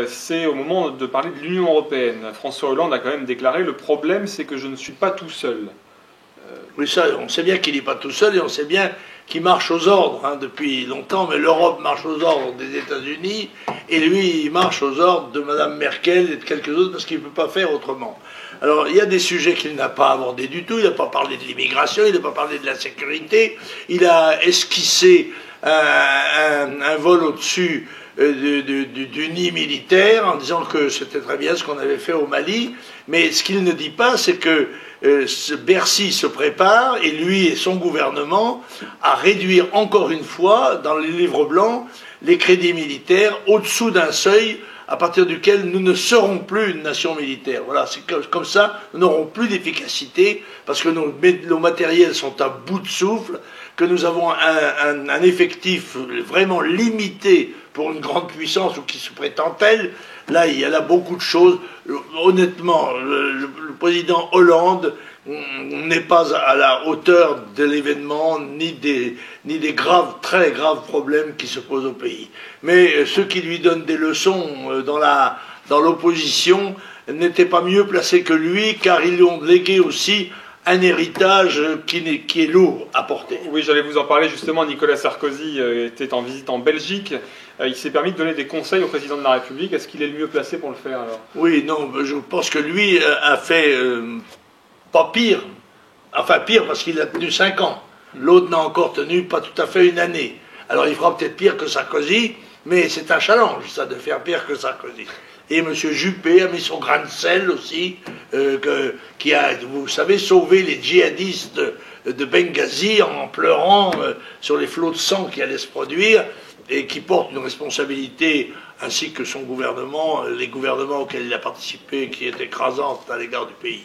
c'est au moment de parler de l'Union européenne. François Hollande a quand même déclaré « Le problème, c'est que je ne suis pas tout seul ». Oui, ça, on sait bien qu'il n'est pas tout seul et on sait bien qu'il marche aux ordres depuis longtemps, mais l'Europe marche aux ordres des États-Unis et lui, il marche aux ordres de Mme Merkel et de quelques autres parce qu'il ne peut pas faire autrement. Alors, il y a des sujets qu'il n'a pas abordés du tout. Il n'a pas parlé de l'immigration, il n'a pas parlé de la sécurité. Il a esquissé un vol au-dessus du nid militaire en disant que c'était très bien ce qu'on avait fait au Mali. Mais ce qu'il ne dit pas, c'est que Bercy se prépare, et lui et son gouvernement, à réduire encore une fois, dans les livres blancs, les crédits militaires au-dessous d'un seuil à partir duquel nous ne serons plus une nation militaire. Voilà, c'est comme ça, nous n'aurons plus d'efficacité, parce que nos matériels sont à bout de souffle, que nous avons un effectif vraiment limité pour une grande puissance, ou qui se prétend telle. Là, il y a là beaucoup de choses. Honnêtement, le président Hollande n'est pas à la hauteur de l'événement, ni des graves, très graves problèmes qui se posent au pays. Mais ceux qui lui donnent des leçons dans l'opposition n'étaient pas mieux placés que lui, car ils lui ont légué aussi un héritage qui est lourd à porter. Oui, j'allais vous en parler justement. Nicolas Sarkozy était en visite en Belgique. Il s'est permis de donner des conseils au président de la République. Est-ce qu'il est le mieux placé pour le faire alors? Oui, non, je pense que lui a fait pas pire. Enfin pire parce qu'il a tenu 5 ans. L'autre n'a encore tenu pas tout à fait une année. Alors il fera peut-être pire que Sarkozy, mais c'est un challenge ça de faire pire que Sarkozy. Et M. Juppé a mis son grain de sel aussi, qui a, vous savez, sauvé les djihadistes de Benghazi en pleurant sur les flots de sang qui allaient se produire, et qui porte une responsabilité, ainsi que son gouvernement, les gouvernements auxquels il a participé, qui est écrasante à l'égard du pays.